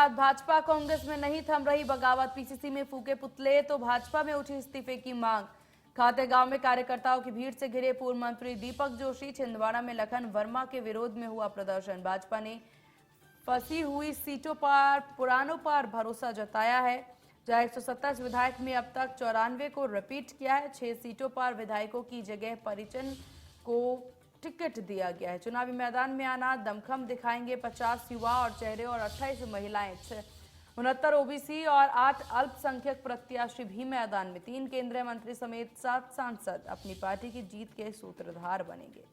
बाद भाजपा कांग्रेस में नहीं थम रही बगावत। पीसीसी में फूके पुतले तो भाजपा में उठी इस्तीफे की मांग। खातेगांव में कार्यकर्ताओं की भीड़ से घिरे पूर्व मंत्री दीपक जोशी। छिंदवाड़ा में लखन वर्मा के विरोध में हुआ प्रदर्शन। भाजपा ने फंसी हुई सीटों पर पुरानों पर भरोसा जताया है। जहां 127 विधायक में अब तक 94 को रिपीट किया है। 6 सीटों पर विधायकों की जगह परिजन को टिकट दिया गया है। चुनावी मैदान में आना दमखम दिखाएंगे 50 युवा और चेहरे और 28 महिलाएं। 69 ओबीसी और 8 अल्पसंख्यक प्रत्याशी भी मैदान में। 3 केंद्रीय मंत्री समेत 7 सांसद अपनी पार्टी की जीत के सूत्रधार बनेंगे।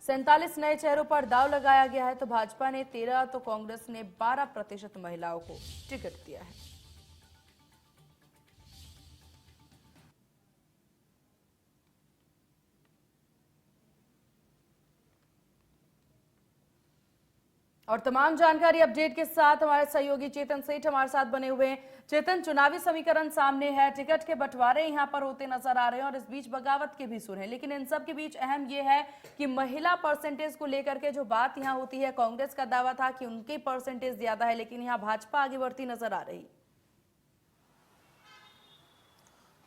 47 नए चेहरों पर दांव लगाया गया है तो भाजपा ने 13 तो कांग्रेस ने 12% महिलाओं को टिकट दिया है। और तमाम जानकारी अपडेट के साथ हमारे सहयोगी चेतन सेठ हमारे साथ बने हुए हैं। चेतन, चुनावी समीकरण सामने है, टिकट के बंटवारे यहां पर होते नजर आ रहे हैं और इस बीच बगावत के भी सुर हैं, लेकिन इन सब के बीच अहम यह है कि महिला परसेंटेज को लेकर के जो बात यहां होती है, कांग्रेस का दावा था कि उनकी परसेंटेज ज्यादा है, लेकिन यहां भाजपा आगे बढ़ती नजर आ रही।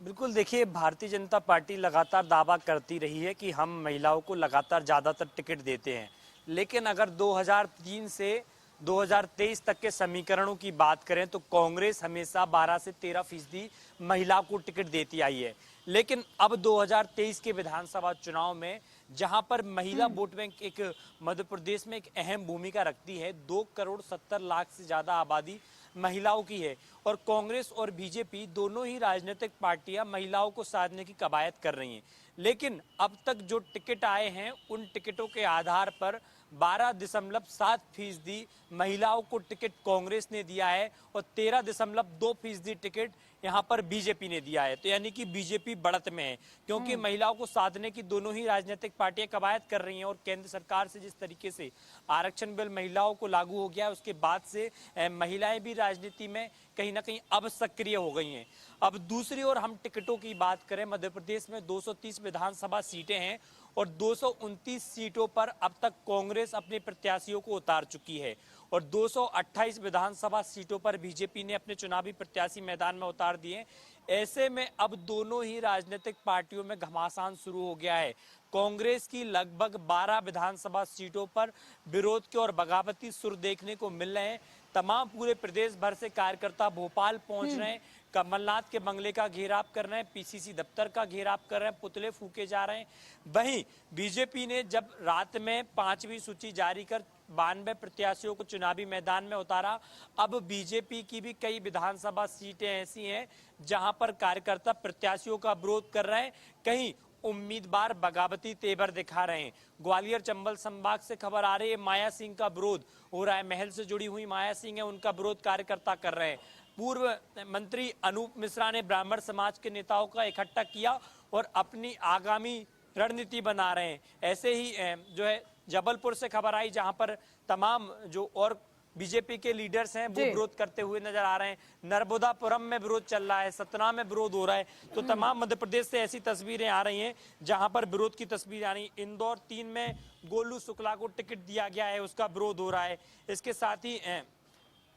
बिल्कुल, देखिए, भारतीय जनता पार्टी लगातार दावा करती रही है कि हम महिलाओं को लगातार ज़्यादातर टिकट देते हैं, लेकिन अगर 2003 से 2023 तक के समीकरणों की बात करें तो कांग्रेस हमेशा 12 से 13% महिला को टिकट देती आई है। लेकिन अब 2023 के विधानसभा चुनाव में जहां पर महिला वोट बैंक एक मध्य प्रदेश में एक अहम भूमिका रखती है, 2 करोड़ 70 लाख से ज़्यादा आबादी महिलाओं की है और कांग्रेस और बीजेपी दोनों ही राजनीतिक पार्टियां महिलाओं को साधने की कवायद कर रही हैं। लेकिन अब तक जो टिकट आए हैं उन टिकटों के आधार पर 12.7% महिलाओं को टिकट कांग्रेस ने दिया है और 13.2% टिकट यहां पर बीजेपी ने दिया है। तो यानी कि बीजेपी बढ़त में है, क्योंकि महिलाओं को साधने की दोनों ही राजनीतिक पार्टियां कवायद कर रही हैं और केंद्र सरकार से जिस तरीके से आरक्षण बिल महिलाओं को लागू हो गया है उसके बाद से महिलाएं भी राजनीति में कहीं ना कहीं अब सक्रिय हो गई हैं। अब दूसरी ओर हम टिकटों की बात करें, मध्य प्रदेश में 230 विधानसभा सीटें हैं और 229 सीटों पर अब तक कांग्रेस अपने प्रत्याशियों को उतार चुकी है और 228 विधानसभा सीटों पर बीजेपी ने अपने चुनावी प्रत्याशी मैदान में उतार दिए। ऐसे में अब दोनों ही राजनीतिक पार्टियों में घमासान शुरू हो गया है। कांग्रेस की लगभग 12 विधानसभा सीटों पर विरोध के और बगावती सुर देखने को मिल रहे हैं। तमाम पूरे प्रदेश भर से कार्यकर्ता भोपाल पहुंच रहे हैं, कमलनाथ के बंगले का घेराव कर रहे हैं, पीसीसी दफ्तर का घेराव कर रहे हैं, पुतले फूके जा रहे हैं। वहीं बीजेपी ने जब रात में 5वीं सूची जारी कर 92 प्रत्याशियों को चुनावी मैदान में उतारा, अब बीजेपी की भी कई विधानसभा सीटें ऐसी हैं जहां पर कार्यकर्ता प्रत्याशियों का विरोध कर रहे हैं, कहीं उम्मीदवार बगावती तेवर दिखा रहे हैं। ग्वालियर चंबल संभाग से खबर आ रही है, माया सिंह का विरोध हो रहा है। महल से जुड़ी हुई माया सिंह है, उनका विरोध कार्यकर्ता कर रहे हैं। पूर्व मंत्री अनूप मिश्रा ने ब्राह्मण समाज के नेताओं का इकट्ठा किया और अपनी आगामी रणनीति बना रहे हैं। ऐसे ही जो है जबलपुर से खबर आई, जहां पर तमाम जो और बीजेपी के लीडर्स हैं वो विरोध करते हुए नजर आ रहे हैं। नर्मदापुरम में विरोध चल रहा है, सतना में विरोध हो रहा है। तो तमाम मध्य प्रदेश से ऐसी तस्वीरें आ रही हैं जहां पर विरोध की तस्वीरें आ रही हैं। इंदौर 3 में गोलू शुक्ला को टिकट दिया गया है, उसका विरोध हो रहा है। इसके साथ ही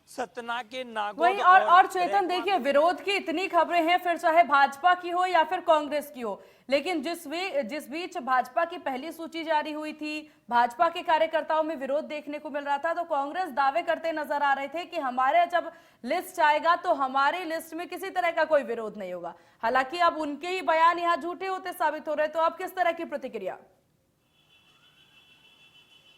सतना के नागौर वही और चेतन, देखिए, विरोध की इतनी खबरें हैं, फिर चाहे भाजपा की हो या फिर कांग्रेस की हो, लेकिन जिस बीच भाजपा की पहली सूची जारी हुई थी, भाजपा के कार्यकर्ताओं में विरोध देखने को मिल रहा था, तो कांग्रेस दावे करते नजर आ रहे थे कि हमारे जब लिस्ट आएगा तो हमारी लिस्ट में किसी तरह का कोई विरोध नहीं होगा। हालांकि अब उनके ही बयान यहाँ झूठे होते साबित हो रहे, तो अब किस तरह की प्रतिक्रिया?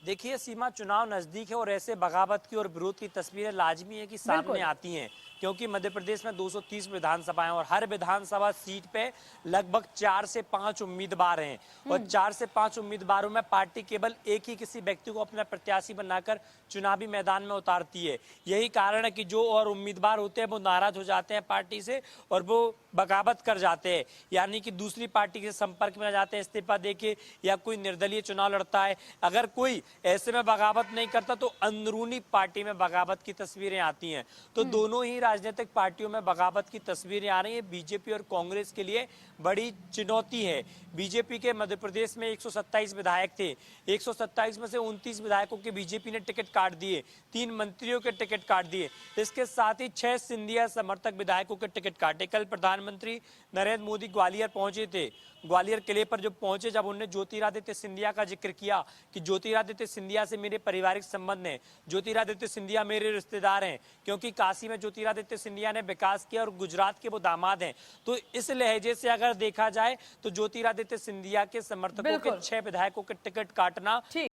देखिए सीमा, चुनाव नजदीक है और ऐसे बगावत की और विरोध की तस्वीरें लाजमी है कि सामने आती हैं, क्योंकि मध्य प्रदेश में 230 विधानसभाएं और हर विधानसभा सीट पे लगभग 4 से 5 उम्मीदवार हैं और 4 से 5 उम्मीदवारों में पार्टी केवल एक ही किसी व्यक्ति को अपना प्रत्याशी बनाकर चुनावी मैदान में उतारती है। यही कारण है कि जो और उम्मीदवार होते हैं वो नाराज हो जाते हैं पार्टी से और वो बगावत कर जाते हैं, यानी कि दूसरी पार्टी के संपर्क में आ जाते हैं, इस्तीफा देके, या कोई निर्दलीय चुनाव लड़ता है। अगर कोई ऐसे में बगावत नहीं करता तो अंदरूनी पार्टी में बगावत की तस्वीरें आती हैं। तो दोनों ही राजनीतिक पार्टियों में बगावत की तस्वीरें आ रही है। बीजेपी और कांग्रेस के लिए बड़ी चुनौती है। बीजेपी के मध्य प्रदेश में 127 विधायक थे, 127 में से 29 विधायकों के बीजेपी ने टिकट काट दिए, 3 मंत्रियों के टिकट काट दिए। इसके साथ ही 6 सिंधिया समर्थक विधायकों के टिकट काटे। कल प्रधानमंत्री नरेंद्र मोदी ग्वालियर पहुंचे थे। ग्वालियर किले पर जब पहुंचे, जब उन्होंने ज्योतिरादित्य सिंधिया का जिक्र किया कि ज्योतिरादित्य सिंधिया से मेरे पारिवारिक संबंध हैं, ज्योतिरादित्य सिंधिया मेरे रिश्तेदार हैं, क्योंकि काशी में ज्योतिरादित्य सिंधिया ने विकास किया और गुजरात के वो दामाद हैं। तो इस लहजे से अगर देखा जाए तो ज्योतिरादित्य सिंधिया के समर्थकों के बिल्कुल। 6 विधायकों के टिकट काटना ठीक।